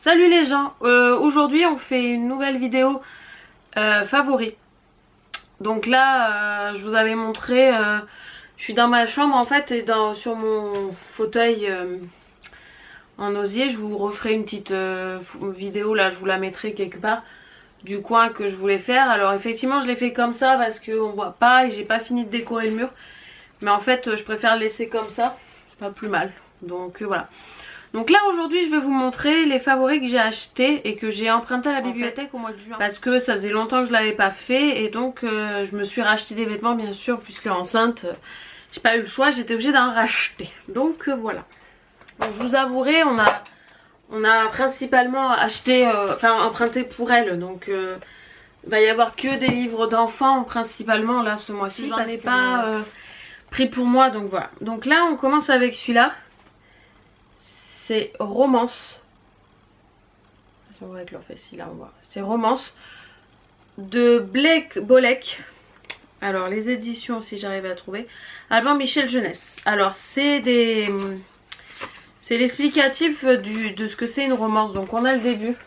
Salut les gens, aujourd'hui on fait une nouvelle vidéo favoris. Donc là je vous avais montré, je suis dans ma chambre en fait et sur mon fauteuil en osier. Je vous referai une petite vidéo là, je vous la mettrai quelque part du coin que je voulais faire. Alors effectivement je l'ai fait comme ça parce qu'on voit pas et j'ai pas fini de décorer le mur. Mais en fait je préfère le laisser comme ça, c'est pas plus mal. Donc voilà. Donc là aujourd'hui je vais vous montrer les favoris que j'ai achetés et que j'ai emprunté à la bibliothèque au mois de juin. Parce que ça faisait longtemps que je l'avais pas fait et donc je me suis racheté des vêtements bien sûr puisque enceinte j'ai pas eu le choix, j'étais obligée d'en racheter. Donc voilà. Donc je vous avouerai on a principalement acheté, emprunté pour elle. Donc il va y avoir que des livres d'enfants principalement là ce mois-ci. J'en ai pas pris pour moi donc voilà. Donc là on commence avec celui-là. C'est Romance. On va avec leur fessier là, on voit. C'est Romance de Blake Bolek. Alors les éditions si j'arrive à trouver. Albin Michel Jeunesse. Alors c'est l'explicatif de ce que c'est une romance. Donc on a le début.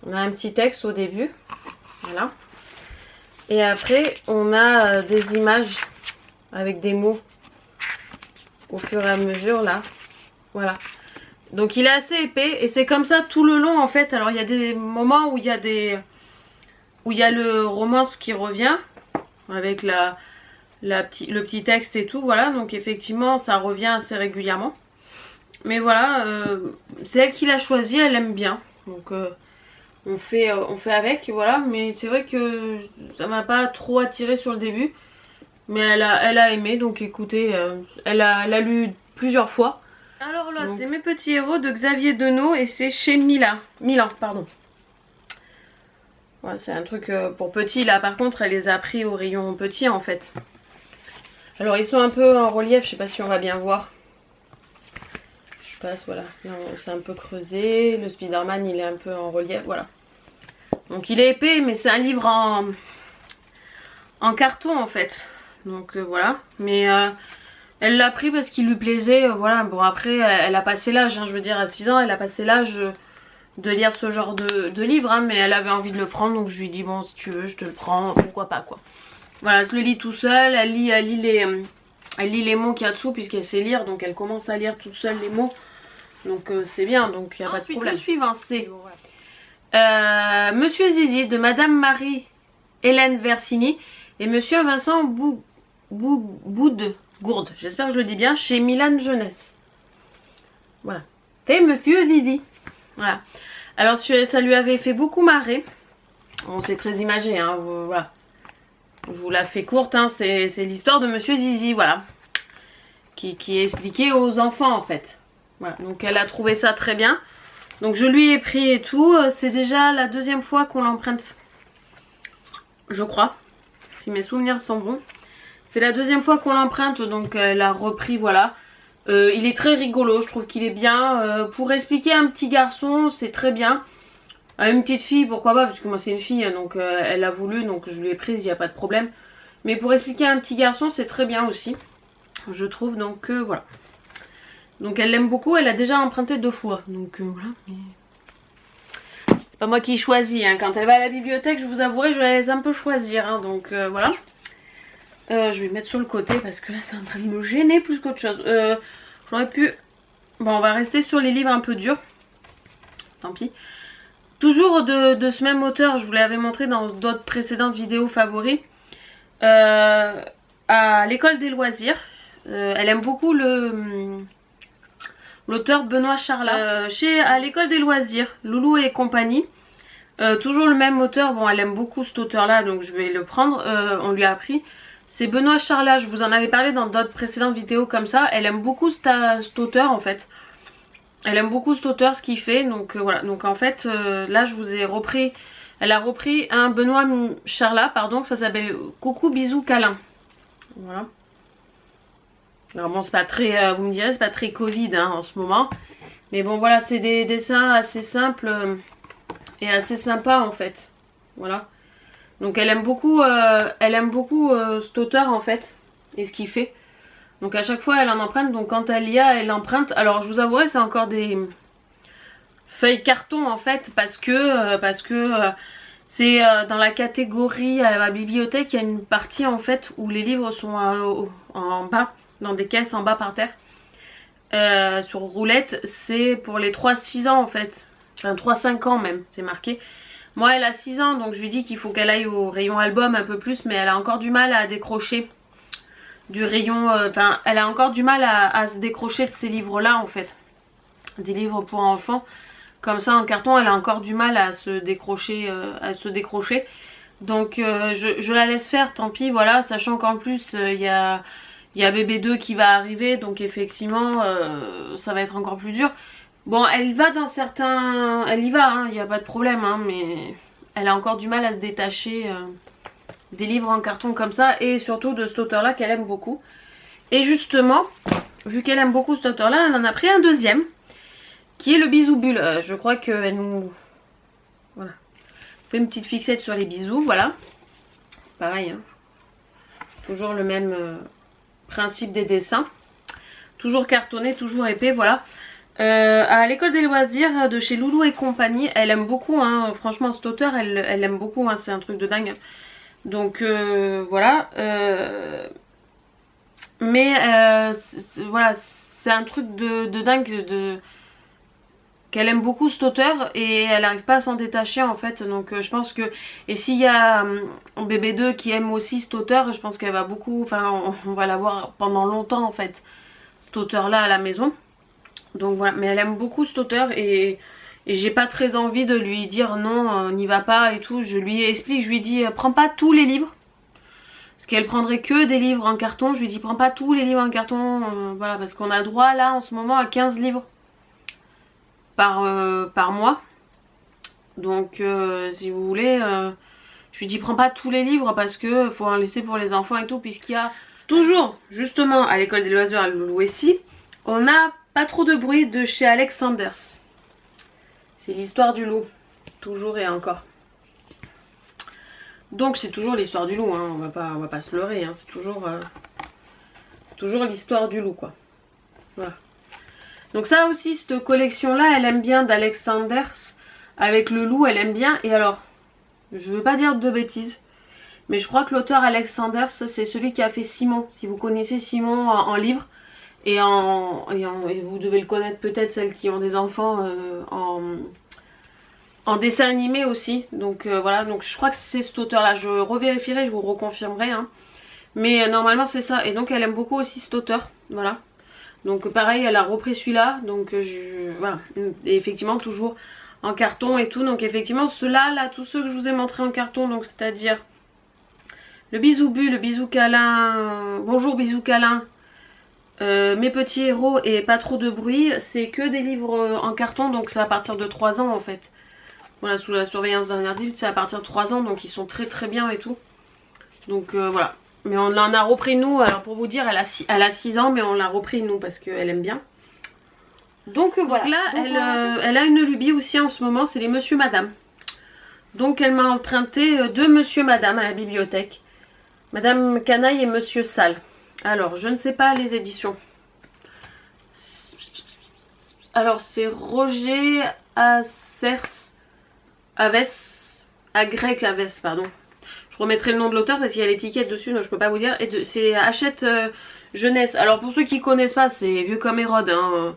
On a un petit texte au début. Voilà. Et après on a des images avec des mots au fur et à mesure là. Voilà. Donc il est assez épais et c'est comme ça tout le long en fait. Alors il y a des moments où il y a le romance qui revient avec le petit texte et tout. Voilà, donc effectivement ça revient assez régulièrement. Mais voilà, c'est elle qui l'a choisi, elle aime bien. Donc on fait avec, voilà. Mais c'est vrai que ça m'a pas trop attiré sur le début. Mais elle a aimé, donc écoutez, elle a lu plusieurs fois. Alors là, c'est Mes petits héros de Xavier Denot et c'est chez Milan, pardon. Voilà, c'est un truc pour petits. Là, par contre, elle les a pris au rayon petit en fait. Alors, ils sont un peu en relief. Je sais pas si on va bien voir. Je passe, voilà. C'est un peu creusé. Le Spider-Man, il est un peu en relief. Voilà. Donc, il est épais, mais c'est un livre en carton en fait. Donc, voilà. Mais elle l'a pris parce qu'il lui plaisait, voilà. Bon après elle a passé l'âge, hein, je veux dire à 6 ans elle a passé l'âge de lire ce genre de livre, hein, mais elle avait envie de le prendre donc je lui dis bon si tu veux je te le prends, pourquoi pas quoi. Voilà, elle se le lit tout seul, elle lit les mots qu'il y a dessous puisqu'elle sait lire donc elle commence à lire toute seule les mots. Donc c'est bien, donc il n'y a pas de problème. Le suivant c'est Monsieur Zizi de Madame Marie-Hélène Versini et Monsieur Vincent Gourde, j'espère que je le dis bien, chez Milan Jeunesse. Voilà. C'est Monsieur Zizi. Voilà. Alors ça lui avait fait beaucoup marrer. Bon, c'est très imagé, hein. Voilà. Je vous la fais courte, hein. C'est l'histoire de Monsieur Zizi, voilà. Qui est expliquée aux enfants en fait. Voilà. Donc elle a trouvé ça très bien. Donc je lui ai pris et tout. C'est déjà la deuxième fois qu'on l'emprunte. Je crois. Si mes souvenirs sont bons. C'est la deuxième fois qu'on l'emprunte, donc elle a repris, voilà. Il est très rigolo, je trouve qu'il est bien. Pour expliquer à un petit garçon, c'est très bien. À une petite fille, pourquoi pas, parce que moi c'est une fille, donc elle a voulu, donc je lui ai prise, il n'y a pas de problème. Mais pour expliquer à un petit garçon, c'est très bien aussi, je trouve, donc voilà. Donc elle l'aime beaucoup, elle a déjà emprunté 2 fois, donc voilà. Mais... c'est pas moi qui choisis, hein. Quand elle va à la bibliothèque, je vous avouerai, je la laisse un peu choisir, hein, donc voilà. Je vais mettre sur le côté parce que là c'est en train de me gêner plus qu'autre chose. J'aurais pu... Bon, on va rester sur les livres un peu durs. Tant pis. Toujours de ce même auteur, je vous l'avais montré dans d'autres précédentes vidéos favoris. À l'école des loisirs. Elle aime beaucoup l'auteur Benoît Charlat. À l'école des loisirs, Loulou et compagnie. Toujours le même auteur. Bon, elle aime beaucoup cet auteur là, donc je vais le prendre. On lui a appris. C'est Benoît Charlat, je vous en avais parlé dans d'autres précédentes vidéos comme ça. Elle aime beaucoup cet auteur en fait. Elle aime beaucoup cet auteur, ce qu'il fait. Donc voilà, donc en fait là je vous ai repris. Elle a repris un Benoît Charlat, pardon, ça s'appelle Coucou Bisous Câlin. Voilà. Alors bon c'est pas très, vous me direz c'est pas très Covid hein, en ce moment. Mais bon voilà, c'est des dessins assez simples et assez sympas en fait. Voilà. Donc elle aime beaucoup cet auteur en fait et ce qu'il fait. Donc à chaque fois elle en emprunte, donc quand elle y a elle emprunte. Alors je vous avouerai c'est encore des feuille carton en fait parce que c'est dans la catégorie à la bibliothèque, il y a une partie en fait où les livres sont en bas, dans des caisses en bas par terre. Sur roulette, c'est pour les 3-6 ans en fait. Enfin 3-5 ans même, c'est marqué. Moi elle a 6 ans donc je lui dis qu'il faut qu'elle aille au rayon album un peu plus, mais elle a encore du mal à décrocher du rayon... Enfin elle a encore du mal à se décrocher de ces livres là en fait. Des livres pour enfants. Comme ça en carton elle a encore du mal à se décrocher. Donc je la laisse faire, tant pis, voilà, sachant qu'en plus il y a bébé 2 qui va arriver, donc effectivement ça va être encore plus dur. Bon, elle va dans certains... Elle y va, il n'y a pas de problème, hein, mais elle a encore du mal à se détacher des livres en carton comme ça, et surtout de cet auteur-là qu'elle aime beaucoup. Et justement, vu qu'elle aime beaucoup cet auteur-là, elle en a pris un deuxième, qui est le Bisou Bulle. Je crois qu'elle nous... Voilà. Fait une petite fixette sur les bisous, voilà. Pareil, hein. Toujours le même principe des dessins. Toujours cartonné, toujours épais, voilà. À l'école des loisirs de chez Loulou et compagnie, elle aime beaucoup, hein. Franchement cet auteur, elle aime beaucoup, hein. C'est un truc de dingue. Donc voilà. Mais voilà, c'est un truc de dingue qu'elle aime beaucoup cet auteur et elle n'arrive pas à s'en détacher en fait. Donc je pense que... Et s'il y a bébé 2 qui aime aussi cet auteur, je pense qu'elle va beaucoup... Enfin on va l'avoir pendant longtemps en fait, cet auteur là à la maison. Donc voilà, mais elle aime beaucoup cet auteur et j'ai pas très envie de lui dire non, n'y va pas et tout. Je lui explique, je lui dis prends pas tous les livres. Parce qu'elle prendrait que des livres en carton. Je lui dis prends pas tous les livres en carton, voilà, parce qu'on a droit là en ce moment à 15 livres par mois. Donc si vous voulez, je lui dis prends pas tous les livres parce que faut en laisser pour les enfants et tout, puisqu'il y a toujours justement à l'école des loisirs à Louis-Sy, on a Pas trop de bruit de chez Alex Sanders. C'est l'histoire du loup, toujours et encore. Donc c'est toujours l'histoire du loup, hein. On va pas se leurrer, hein. C'est toujours l'histoire du loup quoi. Voilà. Donc ça aussi, cette collection là, elle aime bien d'Alex Sanders. Avec le loup, elle aime bien. Et alors, je veux pas dire de bêtises, mais je crois que l'auteur Alex Sanders, c'est celui qui a fait Simon. Si vous connaissez Simon en livre. Et vous devez le connaître peut-être, celles qui ont des enfants en dessin animé aussi. Donc voilà, donc je crois que c'est cet auteur là. Je revérifierai, je vous reconfirmerai, hein. Mais normalement c'est ça. Et donc elle aime beaucoup aussi cet auteur. Voilà. Donc pareil, elle a repris celui-là. Donc voilà. Et effectivement toujours en carton et tout. Donc effectivement ceux-là, là, tous ceux que je vous ai montrés en carton, donc c'est-à-dire le bisou bu, le bisou câlin, bonjour bisou câlin, mes petits héros et pas trop de bruit, c'est que des livres en carton, donc c'est à partir de 3 ans en fait. Voilà, sous la surveillance d'un adulte, c'est à partir de 3 ans, donc ils sont très très bien et tout. Donc voilà. Mais on en a repris nous, alors pour vous dire, elle a 6 ans, mais on l'a repris nous parce qu'elle aime bien. Donc voilà. Donc là, elle a une lubie aussi en ce moment, c'est les Monsieur Madame. Donc elle m'a emprunté 2 Monsieur Madame à la bibliothèque. Madame Canaille et Monsieur Salle. Alors, je ne sais pas les éditions. Alors, c'est Roger Acers Agrec Aves, pardon. Je remettrai le nom de l'auteur parce qu'il y a l'étiquette dessus, donc je peux pas vous dire. Et c'est Hachette Jeunesse. Alors, pour ceux qui connaissent pas, c'est vieux comme Hérode, hein,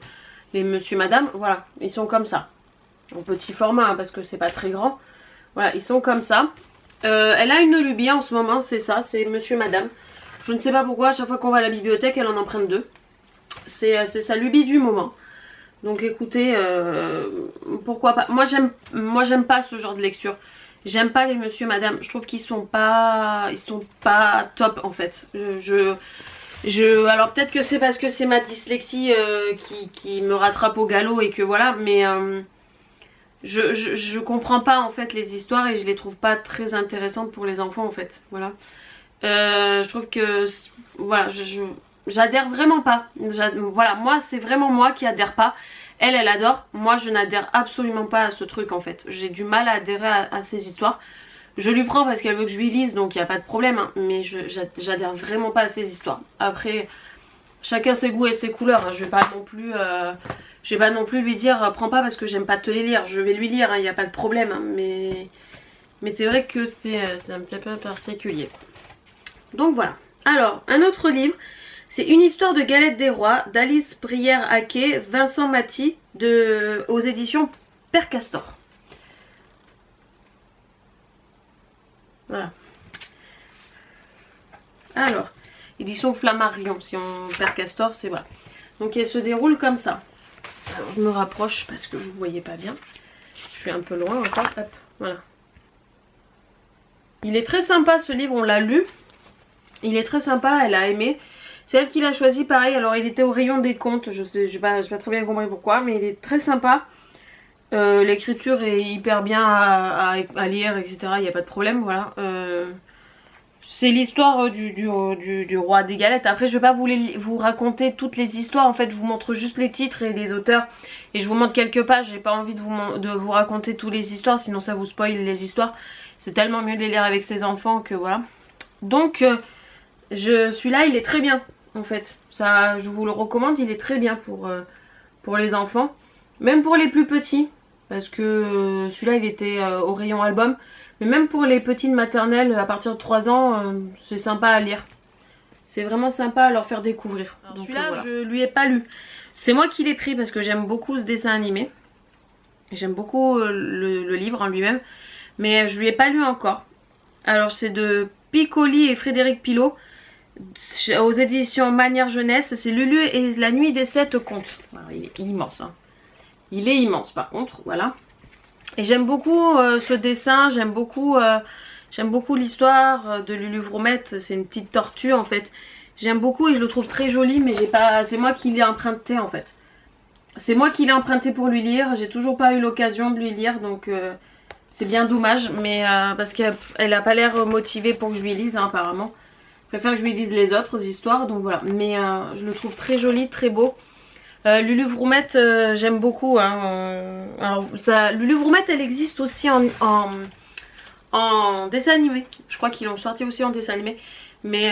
les Monsieur Madame. Voilà, ils sont comme ça. En petit format, hein, parce que c'est pas très grand. Voilà, ils sont comme ça. Elle a une lubie en ce moment, c'est ça, c'est Monsieur Madame. Je ne sais pas pourquoi, à chaque fois qu'on va à la bibliothèque, elle en emprunte 2. C'est sa lubie du moment. Donc écoutez, pourquoi pas. Moi j'aime pas ce genre de lecture. J'aime pas les Monsieur Madame. Je trouve qu'ils sont pas top en fait. Alors peut-être que c'est parce que c'est ma dyslexie qui me rattrape au galop et que voilà, mais je comprends pas en fait les histoires et je les trouve pas très intéressantes pour les enfants en fait. Voilà. Je trouve que voilà, j'adhère vraiment pas. Voilà, moi c'est vraiment moi qui adhère pas. Elle adore. Moi je n'adhère absolument pas à ce truc en fait. J'ai du mal à adhérer à ces histoires. Je lui prends parce qu'elle veut que je lui lise, donc il n'y a pas de problème, hein, mais j'adhère vraiment pas à ces histoires. Après, chacun ses goûts et ses couleurs, hein. Je vais pas non plus lui dire prends pas parce que j'aime pas te les lire. Je vais lui lire, il n'y a pas de problème, hein, mais c'est vrai que c'est un petit peu particulier. Donc voilà. Alors, un autre livre, c'est Une histoire de galette des rois d'Alice Brière-Haquet, Vincent Maty, aux éditions Père Castor. Voilà. Alors, édition Flammarion, si on Père Castor, c'est voilà. Donc elle se déroule comme ça. Alors je me rapproche parce que vous ne voyez pas bien. Je suis un peu loin encore. Hop, voilà. Il est très sympa ce livre, on l'a lu. Il est très sympa, elle a aimé. C'est elle qui l'a choisi, pareil. Alors il était au rayon des contes, je sais, j'ai pas très bien compris pourquoi, mais il est très sympa. L'écriture est hyper bien à lire, etc. Il n'y a pas de problème, voilà. C'est l'histoire du roi des galettes. Après, je vais pas vous raconter toutes les histoires. En fait, je vous montre juste les titres et les auteurs. Et je vous montre quelques pages. J'ai pas envie de vous raconter toutes les histoires, sinon ça vous spoil les histoires. C'est tellement mieux de les lire avec ses enfants que voilà. Donc, celui-là, il est très bien, en fait. Ça, je vous le recommande, il est très bien pour les enfants. Même pour les plus petits. Parce que celui-là, il était au rayon album. Mais même pour les petites maternelles, à partir de 3 ans, c'est sympa à lire. C'est vraiment sympa à leur faire découvrir. Celui-là, voilà. Je lui ai pas lu. C'est moi qui l'ai pris parce que j'aime beaucoup ce dessin animé. J'aime beaucoup le livre en lui-même. Mais je lui ai pas lu encore. Alors c'est de Piccoli et Frédéric Pilot. Aux éditions Manière Jeunesse. C'est Lulu et la nuit des 7 contes. Alors, il est immense, hein. Il est immense par contre, voilà. Et j'aime beaucoup ce dessin, j'aime beaucoup l'histoire de Lulu Vroumette. C'est une petite tortue en fait. J'aime beaucoup et je le trouve très joli, mais c'est moi qui l'ai emprunté en fait. C'est moi qui l'ai emprunté pour lui lire. J'ai toujours pas eu l'occasion de lui lire, donc c'est bien dommage. Mais parce qu'elle a pas l'air motivée pour que je lui lise, hein, apparemment. Je préfère que je lui lise les autres histoires, donc voilà. Mais je le trouve très joli, très beau. Lulu Vroumette, j'aime beaucoup, hein. Alors Lulu Vroumette, elle existe aussi en dessin animé. Je crois qu'ils l'ont sorti aussi en dessin animé. Mais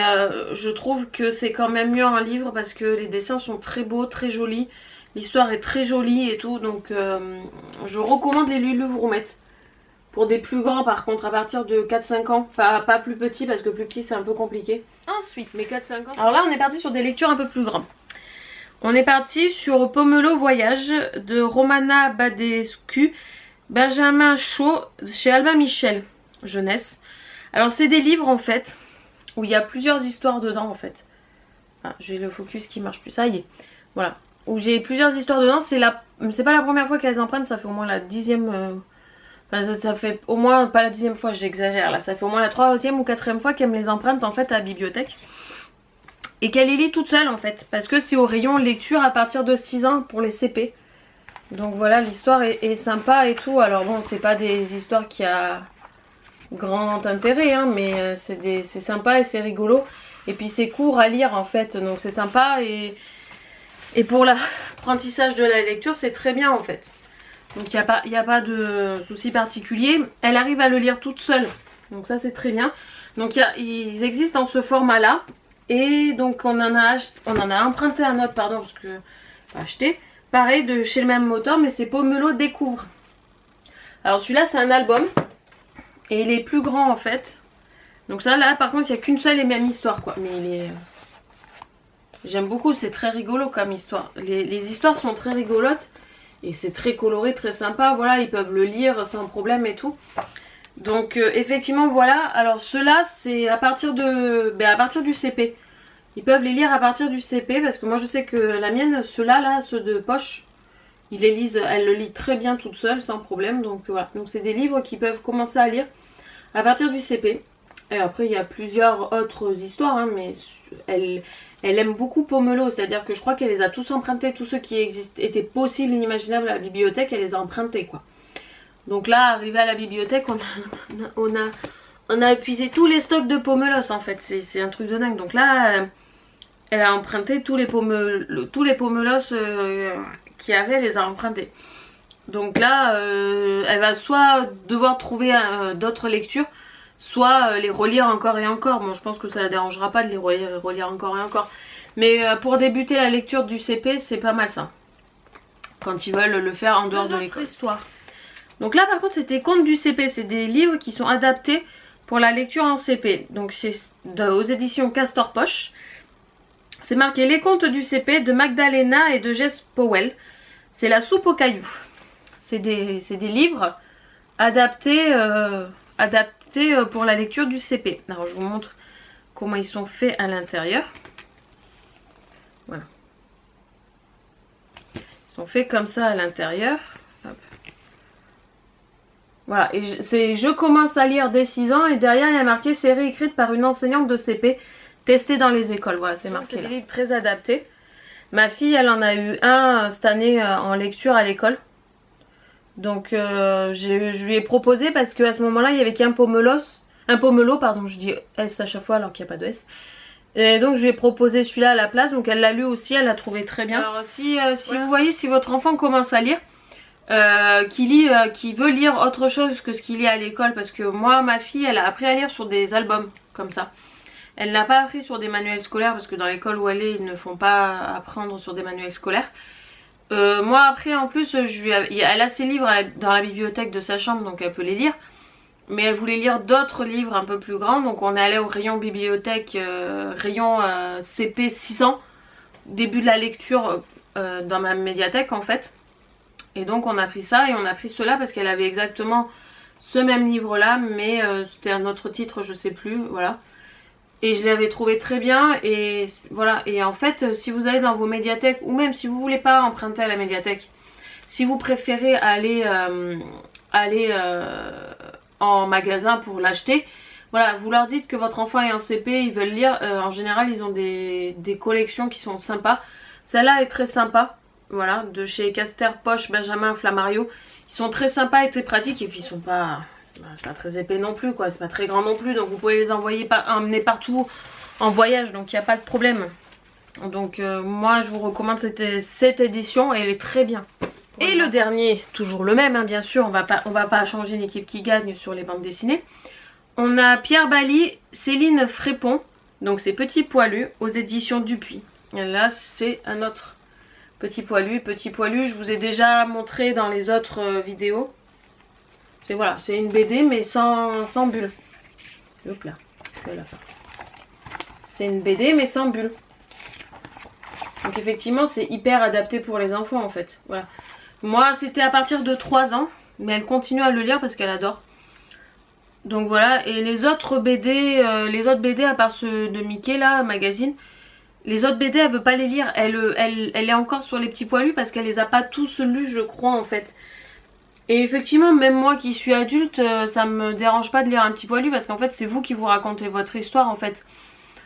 je trouve que c'est quand même mieux en livre parce que les dessins sont très beaux, très jolis. L'histoire est très jolie et tout. Donc je recommande les Lulu Vroumette. Pour des plus grands par contre, à partir de 4-5 ans. Pas plus petit parce que plus petit c'est un peu compliqué. Ensuite, mais 4-5 ans. Alors là on est parti sur des lectures un peu plus grandes. On est parti sur Pomelo Voyage de Romana Badescu, Benjamin Chaud chez Albin Michel, jeunesse. Alors c'est des livres en fait où il y a plusieurs histoires dedans en fait. Ah, j'ai le focus qui marche plus, ça y est. Voilà, où j'ai plusieurs histoires dedans. C'est pas la première fois qu'elles empruntent, ça fait au moins la 10e... Enfin, ça fait au moins, pas la 10e fois, j'exagère là. Ça fait au moins la 3e ou 4e fois qu'elles me les empruntent en fait à la bibliothèque. Et qu'elle les lit toute seule en fait, parce que c'est au rayon lecture à partir de 6 ans pour les CP. Donc voilà, l'histoire est sympa et tout. Alors bon, c'est pas des histoires qui a grand intérêt, hein, mais c'est sympa et c'est rigolo. Et puis c'est court à lire en fait, donc c'est sympa. Et pour l'apprentissage de la lecture, c'est très bien en fait. Donc il n'y a pas de souci particulier. Elle arrive à le lire toute seule, donc ça c'est très bien. Donc ils existent dans ce format là. Et donc on en a emprunté un autre, pardon, parce que acheté. Pareil, de chez le même auteur, mais c'est Pomelo Découvre. Alors celui-là c'est un album. Et il est plus grand en fait. Donc ça là par contre il n'y a qu'une seule et même histoire quoi. Mais il est... J'aime beaucoup, c'est très rigolo comme histoire. Les histoires sont très rigolotes. Et c'est très coloré, très sympa. Voilà, ils peuvent le lire sans problème et tout. Donc effectivement voilà, alors ceux-là c'est à partir du CP. Ils peuvent les lire à partir du CP parce que moi je sais que la mienne, ceux-là, ceux de poche, elle le lit très bien toute seule sans problème. Donc voilà, donc c'est des livres qui peuvent commencer à lire à partir du CP. Et après il y a plusieurs autres histoires, hein, mais elle aime beaucoup Pomelo, c'est-à-dire que je crois qu'elle les a tous empruntés, tous ceux qui étaient possibles, inimaginables à la bibliothèque, elle les a empruntés quoi. Donc là, arrivé à la bibliothèque, on a épuisé tous les stocks de Pomelos en fait. C'est un truc de dingue. Donc là, elle a emprunté tous les Pomelos qu'il y avait, elle les a empruntés. Donc là, elle va soit devoir trouver d'autres lectures, soit les relire encore et encore. Bon, je pense que ça ne la dérangera pas de les relire encore et encore. Mais pour débuter la lecture du CP, c'est pas mal ça. Quand ils veulent le faire en dehors de l'école. Donc là par contre c'était contes du CP, c'est des livres qui sont adaptés pour la lecture en CP. Donc aux éditions Castor Poche. C'est marqué les contes du CP de Magdalena et de Jess Powell. C'est la soupe aux cailloux. C'est des livres adaptés pour la lecture du CP. Alors je vous montre comment ils sont faits à l'intérieur. Voilà. Ils sont faits comme ça à l'intérieur. Voilà, et je commence à lire dès 6 ans et derrière il y a marqué série écrite par une enseignante de CP testée dans les écoles. Voilà, c'est marqué. C'est des livres très adaptés. Ma fille, elle en a eu un cette année en lecture à l'école. Donc je lui ai proposé parce qu'à ce moment-là il y avait qu'un pomelo, pardon, je dis S à chaque fois alors qu'il n'y a pas de S. Et donc je lui ai proposé celui-là à la place, donc elle l'a lu aussi, elle l'a trouvé très bien. Alors si vous voyez, si votre enfant commence à lire, qui veut lire autre chose que ce qu'il lit à l'école, parce que moi ma fille elle a appris à lire sur des albums comme ça. Elle n'a pas appris sur des manuels scolaires parce que dans l'école où elle est ils ne font pas apprendre sur des manuels scolaires. Moi après en plus elle a ses livres dans la bibliothèque de sa chambre donc elle peut les lire. Mais elle voulait lire d'autres livres un peu plus grands, donc on est allé au rayon bibliothèque, rayon CP 600, début de la lecture dans ma médiathèque en fait. Et donc on a pris ça et on a pris cela parce qu'elle avait exactement ce même livre là, mais c'était un autre titre, je sais plus, voilà. Et je l'avais trouvé très bien et voilà. Et en fait si vous allez dans vos médiathèques, ou même si vous voulez pas emprunter à la médiathèque, si vous préférez aller en magasin pour l'acheter, voilà, vous leur dites que votre enfant est en CP, ils veulent lire, en général ils ont des collections qui sont sympas. Celle-là est très sympa, voilà, de chez Castor Poche, Benjamin Flammario. Ils sont très sympas et très pratiques et puis ils sont pas, c'est pas très épais non plus quoi, c'est pas très grand non plus, donc vous pouvez les emmener partout en voyage, donc il n'y a pas de problème. Donc moi je vous recommande cette édition, elle est très bien. Et le dernier, toujours le même, hein, bien sûr, on va pas changer l'équipe qui gagne sur les bandes dessinées. On a Pierre Bally, Céline Frépon, donc c'est Petit Poilu, aux éditions Dupuis. Et là, c'est un autre Petit Poilu. Petit Poilu, je vous ai déjà montré dans les autres vidéos. Voilà, c'est une BD, mais sans bulle. Hop là, je suis à la fin. C'est une BD, mais sans bulle. Donc effectivement, c'est hyper adapté pour les enfants, en fait. Voilà. Moi c'était à partir de 3 ans, mais elle continue à le lire parce qu'elle adore. Donc voilà, et les autres BD à part ceux de Mickey là, magazine, les autres BD elle veut pas les lire, elle est encore sur les petits poilus parce qu'elle les a pas tous lus je crois en fait. Et effectivement même moi qui suis adulte, ça me dérange pas de lire un petit poilu parce qu'en fait c'est vous qui vous racontez votre histoire en fait.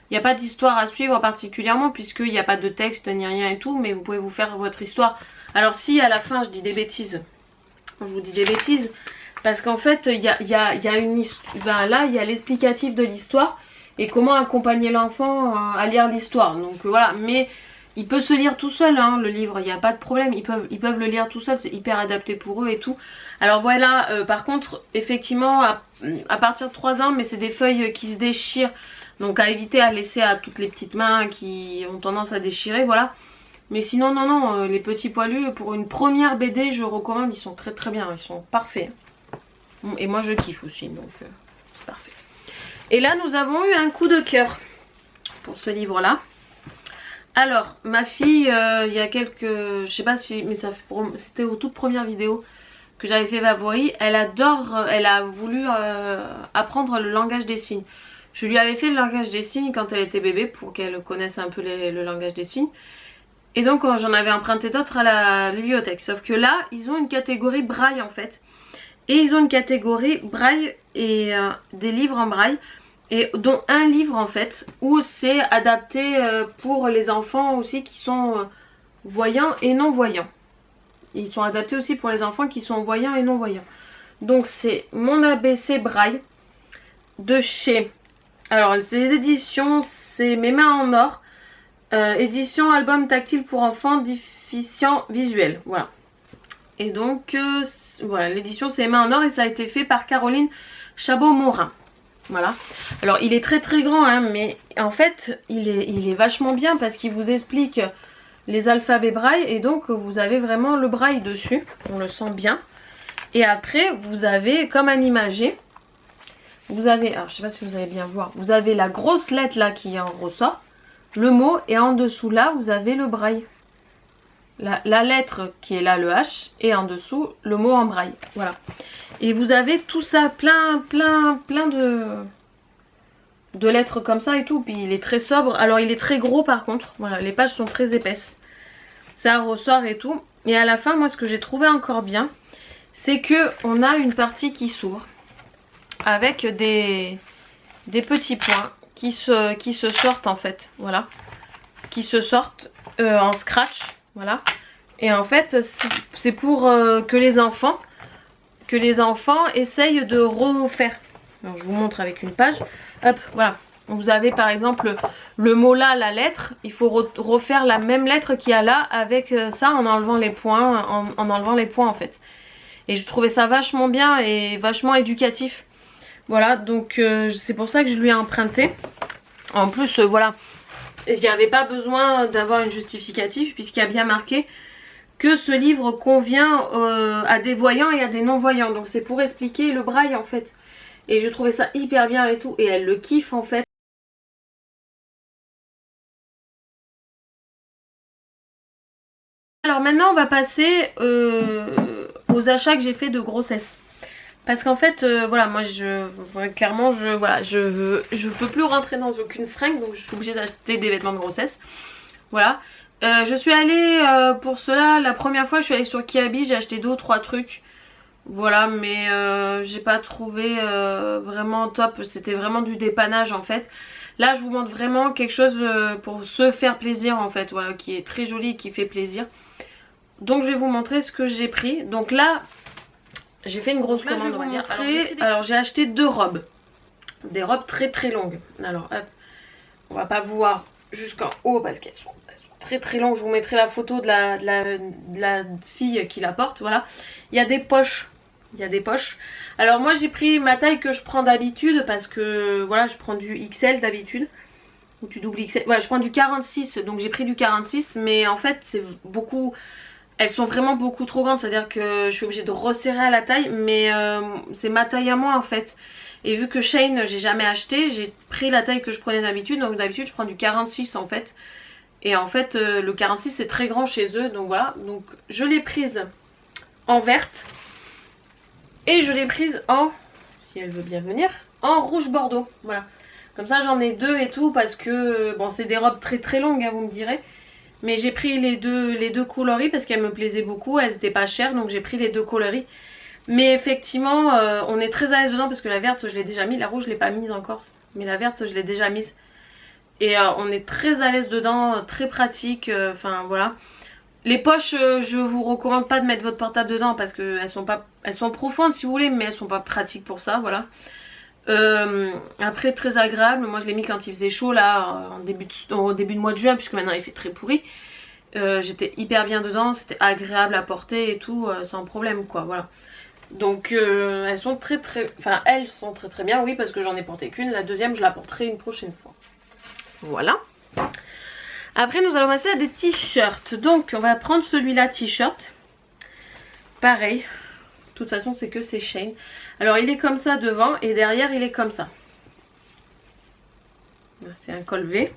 Il n'y a pas d'histoire à suivre particulièrement puisqu'il n'y a pas de texte ni rien et tout, mais vous pouvez vous faire votre histoire. Alors si à la fin je dis des bêtises, je vous dis des bêtises, parce qu'en fait il y a une histoire, là il y a l'explicatif de l'histoire et comment accompagner l'enfant à lire l'histoire. Donc voilà, mais il peut se lire tout seul hein, le livre, il n'y a pas de problème, ils peuvent le lire tout seul, c'est hyper adapté pour eux et tout. Alors voilà, par contre effectivement à partir de 3 ans, mais c'est des feuilles qui se déchirent. Donc à éviter à laisser à toutes les petites mains qui ont tendance à déchirer, voilà. Mais sinon, non, les petits poilus, pour une première BD, je recommande, ils sont très très bien, ils sont parfaits. Et moi je kiffe aussi, donc c'est parfait. Et là, nous avons eu un coup de cœur pour ce livre-là. Alors, ma fille, il y a quelques... Je sais pas si... Mais c'était aux toutes premières vidéos que j'avais fait favori. Elle a voulu apprendre le langage des signes. Je lui avais fait le langage des signes quand elle était bébé pour qu'elle connaisse un peu le langage des signes. Et donc j'en avais emprunté d'autres à la bibliothèque. Sauf que là, ils ont une catégorie braille en fait. Et ils ont une catégorie braille et des livres en braille. Et dont un livre en fait où c'est adapté pour les enfants aussi qui sont voyants et non voyants. Ils sont adaptés aussi pour les enfants qui sont voyants et non voyants. Donc c'est Mon ABC Braille de chez... Alors les éditions, c'est Mes mains en or. Édition album tactile pour enfants déficients visuels. Voilà. Et donc voilà, l'édition c'est Mes mains en or et ça a été fait par Caroline Chabot-Morin. Voilà. Alors il est très très grand, hein, mais en fait il est vachement bien parce qu'il vous explique les alphabets braille et donc vous avez vraiment le braille dessus. On le sent bien. Et après vous avez comme un imagé. Vous avez, alors je sais pas si vous allez bien voir, vous avez la grosse lettre là qui en ressort, le mot, et en dessous là vous avez le braille. La lettre qui est là, le H, et en dessous le mot en braille. Voilà. Et vous avez tout ça, plein de lettres comme ça et tout. Puis il est très sobre. Alors il est très gros par contre. Voilà, les pages sont très épaisses. Ça ressort et tout. Et à la fin, moi ce que j'ai trouvé encore bien, c'est que on a une partie qui s'ouvre avec des petits points qui se sortent en fait. Voilà. Qui se sortent en scratch. Voilà. Et en fait, c'est pour que les enfants essayent de refaire. Alors je vous montre avec une page. Hop, voilà. Vous avez par exemple le mot là, la lettre. Il faut refaire la même lettre qu'il y a là avec ça en enlevant les points, en enlevant les points en fait. Et je trouvais ça vachement bien et vachement éducatif. Voilà, donc c'est pour ça que je lui ai emprunté. En plus, voilà, il n'y avait pas besoin d'avoir une justificative puisqu'il y a bien marqué que ce livre convient à des voyants et à des non-voyants. Donc c'est pour expliquer le braille en fait. Et je trouvais ça hyper bien et tout. Et elle le kiffe en fait. Alors maintenant on va passer aux achats que j'ai fait de grossesse. Parce qu'en fait, voilà, moi clairement, je peux plus rentrer dans aucune fringue. Donc je suis obligée d'acheter des vêtements de grossesse. Voilà. Je suis allée pour cela, la première fois je suis allée sur Kiabi, j'ai acheté 2 ou 3 trucs. Voilà, mais j'ai pas trouvé vraiment top, c'était vraiment du dépannage en fait. Là je vous montre vraiment quelque chose pour se faire plaisir en fait, voilà, qui est très joli, qui fait plaisir. Donc je vais vous montrer ce que j'ai pris. Donc là, j'ai fait une grosse commande on va dire. Alors j'ai acheté 2 robes, des robes très très longues. Alors hop, on va pas voir jusqu'en haut parce qu'elles sont très très longues. Je vous mettrai la photo de la fille qui la porte. Voilà, il y a des poches. Il y a des poches. Alors moi j'ai pris ma taille que je prends d'habitude parce que voilà, je prends du XL d'habitude ou du double XL. Voilà, je prends du 46, donc j'ai pris du 46, mais en fait c'est beaucoup. Elles sont vraiment beaucoup trop grandes, c'est-à-dire que je suis obligée de resserrer à la taille, mais c'est ma taille à moi en fait. Et vu que Shein j'ai jamais acheté, j'ai pris la taille que je prenais d'habitude, donc d'habitude je prends du 46 en fait. Et en fait le 46 c'est très grand chez eux, donc voilà. Donc je l'ai prise en verte. Et je l'ai prise en, si elle veut bien venir, en rouge bordeaux. Voilà. Comme ça j'en ai 2 et tout parce que, bon c'est des robes très très longues hein, vous me direz. Mais j'ai pris les deux coloris parce qu'elles me plaisaient beaucoup, elles étaient pas chères donc j'ai pris les 2 coloris. Mais effectivement on est très à l'aise dedans parce que la verte je l'ai déjà mise, la rouge je l'ai pas mise encore. Mais la verte je l'ai déjà mise. Et on est très à l'aise dedans, très pratique, enfin voilà. Les poches, je vous recommande pas de mettre votre portable dedans parce que elles sont profondes si vous voulez, mais elles sont pas pratiques pour ça, voilà. Après très agréable, moi je l'ai mis quand il faisait chaud là, au début de mois de juin, puisque maintenant il fait très pourri. J'étais hyper bien dedans, c'était agréable à porter et tout, sans problème quoi, voilà. Donc elles sont très bien, oui, parce que j'en ai porté qu'une, la deuxième je la porterai une prochaine fois. Voilà. Après nous allons passer à des t-shirts. Donc on va prendre celui-là t-shirt. Pareil. De toute façon c'est que c'est Shein. Alors il est comme ça devant et derrière il est comme ça. C'est un col V.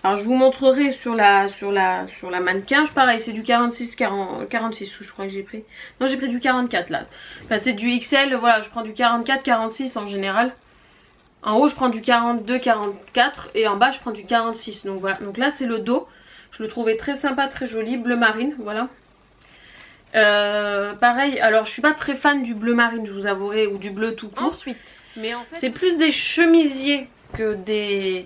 Alors je vous montrerai sur la mannequin. Pareil c'est du 46 je crois que j'ai pris. Non j'ai pris du 44 là. Enfin c'est du XL, voilà je prends du 44, 46 en général. En haut je prends du 42, 44 et en bas je prends du 46. Donc voilà, donc là c'est le dos. Je le trouvais très sympa, très joli, bleu marine, voilà. Pareil, alors je suis pas très fan du bleu marine, je vous avouerai, ou du bleu tout court. Ensuite, mais en fait, c'est plus des chemisiers que des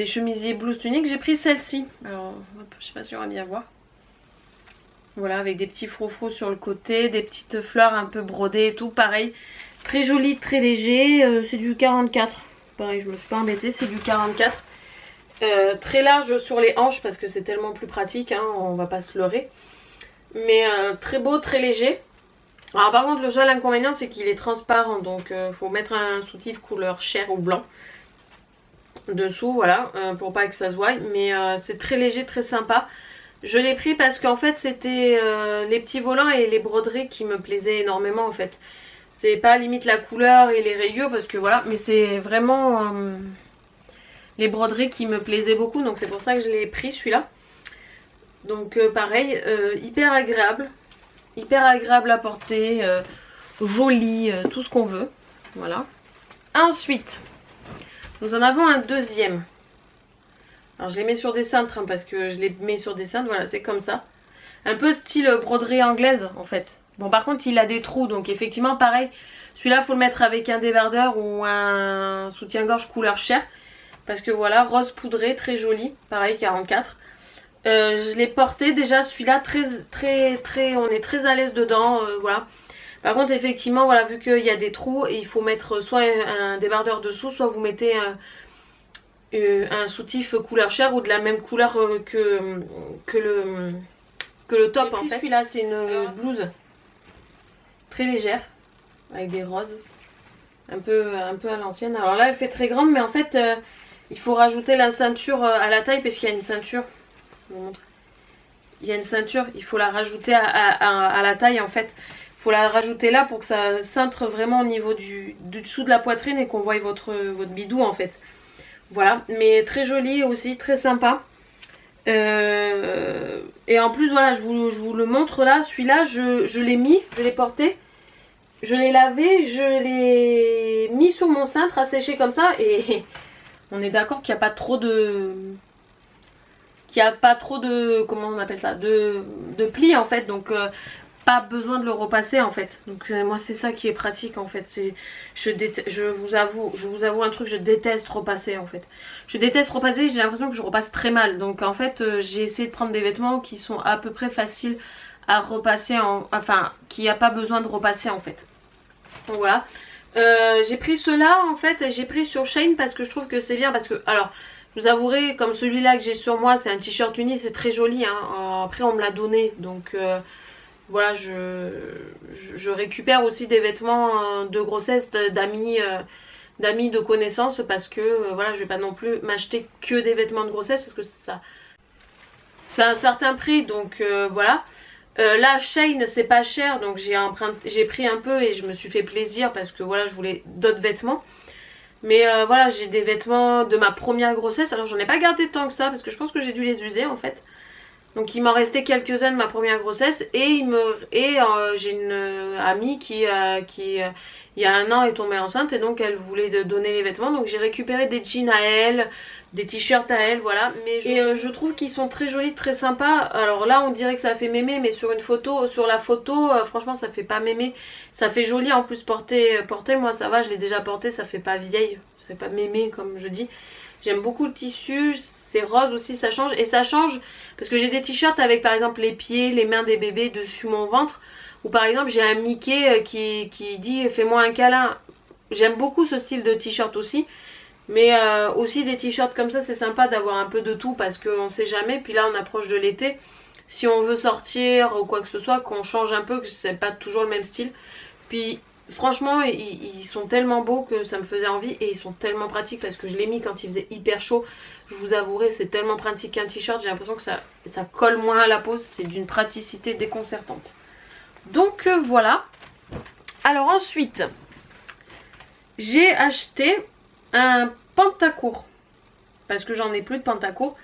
chemisiers blouse tunique. J'ai pris celle-ci. Alors, hop, je sais pas si on va bien voir. Voilà, avec des petits froufrous sur le côté, des petites fleurs un peu brodées et tout, pareil. Très joli, très léger, c'est du 44. Pareil, je me suis pas embêtée, c'est du 44. Très large sur les hanches parce que c'est tellement plus pratique, hein, on va pas se leurrer. Mais très beau, très léger. Alors par contre le seul inconvénient c'est qu'il est transparent, donc faut mettre un soutif couleur chair ou blanc dessous, voilà, pour pas que ça se voie, mais c'est très léger, très sympa. Je l'ai pris parce qu'en fait c'était les petits volants et les broderies qui me plaisaient énormément en fait. C'est pas limite la couleur et les rayures parce que voilà, mais c'est vraiment les broderies qui me plaisaient beaucoup, donc c'est pour ça que je l'ai pris celui-là. Donc pareil, hyper agréable à porter, joli, tout ce qu'on veut, voilà. Ensuite, nous en avons un deuxième. Alors je les mets sur des cintres hein, parce que je les mets sur des cintres, voilà, c'est comme ça. Un peu style broderie anglaise en fait. Bon par contre il a des trous, donc effectivement pareil, celui-là faut le mettre avec un débardeur ou un soutien-gorge couleur chair. Parce que voilà, rose poudré, très joli, pareil 44. Je l'ai porté déjà, celui-là on est très à l'aise dedans, voilà. Par contre effectivement voilà, vu qu'il y a des trous, il faut mettre soit un débardeur dessous, soit vous mettez un soutif couleur chair ou de la même couleur que le top en fait. Celui-là c'est une blouse très légère avec des roses un peu à l'ancienne. Alors là elle fait très grande mais en fait il faut rajouter la ceinture à la taille parce qu'il y a une ceinture. Je vous montre. Il y a une ceinture, il faut la rajouter à la taille en fait. Il faut la rajouter là pour que ça cintre vraiment au niveau du dessous de la poitrine et qu'on voie votre bidou en fait. Voilà, mais très joli aussi, très sympa. Et en plus voilà, je vous le montre là, celui-là je l'ai mis, je l'ai porté. Je l'ai lavé, je l'ai mis sous mon cintre à sécher comme ça et on est d'accord qu'il n'y a pas trop de... comment on appelle ça, de plis en fait, donc pas besoin de le repasser en fait. Donc moi c'est ça qui est pratique en fait. Je vous avoue un truc, je déteste repasser en fait. Je déteste repasser, j'ai l'impression que je repasse très mal. Donc en fait j'ai essayé de prendre des vêtements qui sont à peu près faciles à repasser, enfin qui a pas besoin de repasser en fait. Donc voilà. J'ai pris ceux-là en fait, j'ai pris sur Shein parce que je trouve que c'est bien, parce que alors je vous avouerai, comme celui-là que j'ai sur moi, c'est un t-shirt uni, c'est très joli hein. Après on me l'a donné, donc voilà, je récupère aussi des vêtements de grossesse d'amis de connaissances, parce que voilà, je vais pas non plus m'acheter que des vêtements de grossesse parce que ça c'est un certain prix, donc voilà. Là Shein c'est pas cher, donc j'ai pris un peu et je me suis fait plaisir parce que voilà, je voulais d'autres vêtements. Mais voilà, j'ai des vêtements de ma première grossesse. Alors j'en ai pas gardé tant que ça parce que je pense que j'ai dû les user en fait. Donc il m'en restait quelques-uns de ma première grossesse. Et j'ai une amie qui il y a 1 an est tombée enceinte. Et donc elle voulait donner les vêtements. Donc j'ai récupéré des jeans à elle, des t-shirts à elle, voilà. Je trouve qu'ils sont très jolis, très sympas. Alors là on dirait que ça fait mémé, mais sur la photo, franchement ça fait pas mémé. Ça fait joli en plus porter, moi ça va, je l'ai déjà porté, ça fait pas vieille, ça fait pas mémé comme je dis. J'aime beaucoup le tissu, c'est rose aussi, ça change. Et ça change parce que j'ai des t-shirts avec par exemple les pieds, les mains des bébés dessus mon ventre. Ou par exemple j'ai un Mickey qui dit fais-moi un câlin. J'aime beaucoup ce style de t-shirt aussi. Mais aussi des t-shirts comme ça, c'est sympa d'avoir un peu de tout parce qu'on sait jamais. Puis là on approche de l'été. Si on veut sortir ou quoi que ce soit, qu'on change un peu, que c'est pas toujours le même style. Puis franchement ils sont tellement beaux que ça me faisait envie. Et ils sont tellement pratiques parce que je l'ai mis quand il faisait hyper chaud. Je vous avouerai, c'est tellement pratique qu'un t-shirt. J'ai l'impression que ça colle moins à la peau. C'est d'une praticité déconcertante. Donc voilà. Alors ensuite, j'ai acheté un pantacourt. Parce que j'en ai plus de pantacourt.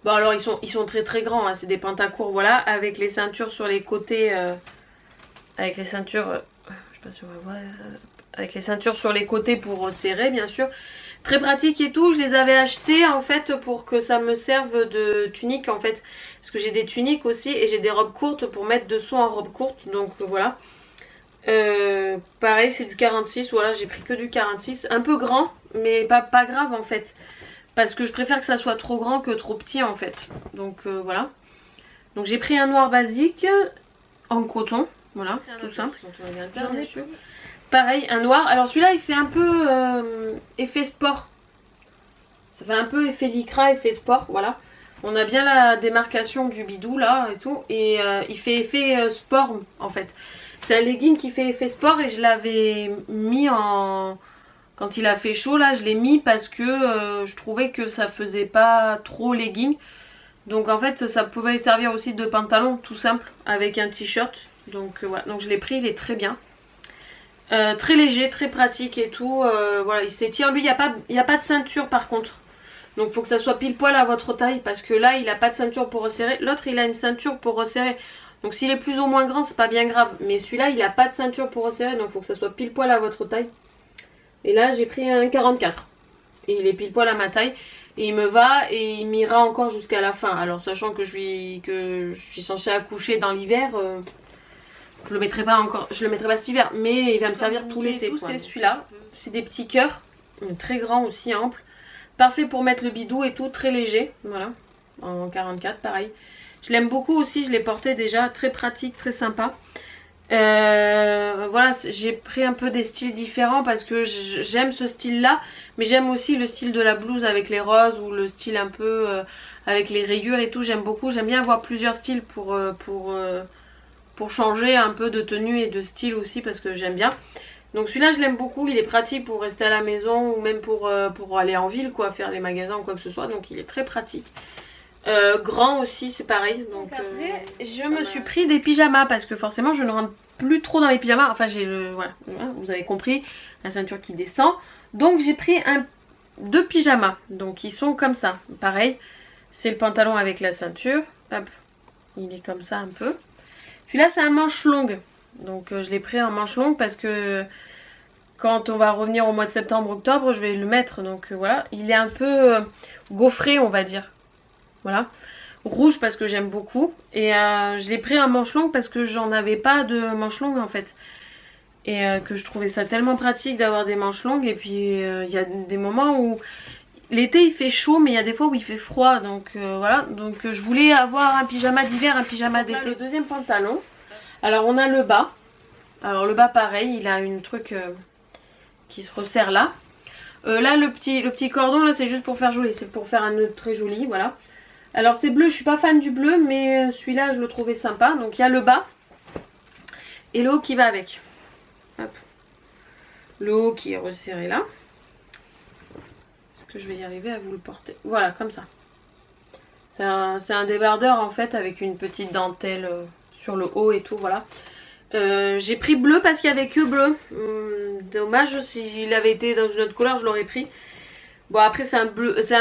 Bon alors ils sont très très grands. Hein. C'est des pantacourts, voilà. Avec les ceintures sur les côtés. Avec les ceintures... je sais pas si on va voir. Avec les ceintures sur les côtés pour serrer bien sûr. Très pratique et tout. Je les avais achetés en fait pour que ça me serve de tunique en fait. Parce que j'ai des tuniques aussi et j'ai des robes courtes pour mettre dessous en robe courte. Donc voilà. Pareil c'est du 46. Voilà, j'ai pris que du 46. Un peu grand mais pas grave en fait. Parce que je préfère que ça soit trop grand que trop petit en fait. Donc voilà. Donc j'ai pris un noir basique en coton. Voilà, tout simple. Pareil, un noir. Alors celui-là, il fait un peu effet sport. Ça fait un peu effet lycra, effet sport, voilà. On a bien la démarcation du bidou là et tout. Et il fait effet sport en fait. C'est un legging qui fait effet sport et je l'avais mis en... Quand il a fait chaud là, je l'ai mis parce que je trouvais que ça faisait pas trop legging. Donc en fait ça pouvait servir aussi de pantalon tout simple avec un t-shirt. Donc voilà, donc je l'ai pris, il est très bien. Très léger, très pratique et tout. Voilà, il s'étire. Lui, il n'y a pas de ceinture par contre. Donc il faut que ça soit pile poil à votre taille parce que là, il n'a pas de ceinture pour resserrer. L'autre, il a une ceinture pour resserrer. Donc s'il est plus ou moins grand, c'est pas bien grave. Mais celui-là, il n'a pas de ceinture pour resserrer. Donc il faut que ça soit pile poil à votre taille. Et là, j'ai pris un 44. Et il est pile poil à ma taille. Et il me va et il m'ira encore jusqu'à la fin. Alors sachant que je suis censée accoucher dans l'hiver, je le mettrai pas encore, je le mettrai pas cet hiver, mais il va me servir tout l'été. C'est celui-là, c'est des petits cœurs, très grands aussi, amples. Parfait pour mettre le bidou et tout, très léger, voilà, en 44 pareil. Je l'aime beaucoup aussi, je l'ai porté déjà, très pratique, très sympa. Voilà, j'ai pris un peu des styles différents parce que j'aime ce style là, mais j'aime aussi le style de la blouse avec les roses ou le style un peu avec les rayures et tout, j'aime beaucoup. J'aime bien avoir plusieurs styles pour changer un peu de tenue et de style aussi parce que j'aime bien. Donc celui-là je l'aime beaucoup, il est pratique pour rester à la maison ou même pour aller en ville quoi, faire les magasins ou quoi que ce soit, donc il est très pratique. Grand aussi c'est pareil. Donc après je me suis pris des pyjamas parce que forcément je ne rentre plus trop dans les pyjamas. Enfin j'ai le... Voilà, vous avez compris, la ceinture qui descend. Donc j'ai pris deux pyjamas. Donc ils sont comme ça. Pareil, c'est le pantalon avec la ceinture. Hop, il est comme ça un peu. Celui-là c'est un manche longue. Donc je l'ai pris en manche longue parce que quand on va revenir au mois de septembre-octobre je vais le mettre. Donc voilà, il est un peu gaufré on va dire. Voilà, rouge parce que j'aime beaucoup. Et je l'ai pris en manche longue parce que j'en avais pas de manche longue en fait. Et que je trouvais ça tellement pratique d'avoir des manches longues. Et puis il y a des moments où l'été il fait chaud mais il y a des fois où il fait froid. Donc voilà, donc je voulais avoir un pyjama d'hiver, un pyjama d'été. Le deuxième pantalon, alors on a le bas. Alors le bas pareil, il a une truc qui se resserre là. Là le petit cordon là c'est juste pour faire joli, c'est pour faire un nœud très joli, voilà. Alors c'est bleu, je suis pas fan du bleu mais celui-là je le trouvais sympa. Donc il y a le bas et le haut qui va avec. Hop. Le haut qui est resserré là. Est-ce que je vais y arriver à vous le porter? Voilà, comme ça. C'est un débardeur en fait avec une petite dentelle sur le haut et tout, voilà. J'ai pris bleu parce qu'il n'y avait que bleu. Dommage, s'il avait été dans une autre couleur je l'aurais pris. Bon après c'est un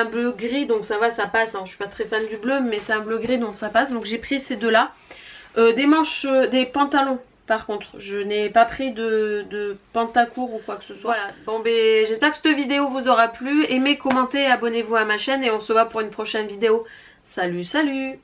bleu gris donc ça va, ça passe, hein. Je suis pas très fan du bleu mais c'est un bleu gris donc ça passe. Donc j'ai pris ces deux là. Des manches, des pantalons par contre. Je n'ai pas pris de pantacourt ou quoi que ce soit. Voilà, bon ben j'espère que cette vidéo vous aura plu. Aimez, commentez, abonnez-vous à ma chaîne et on se voit pour une prochaine vidéo. Salut, salut!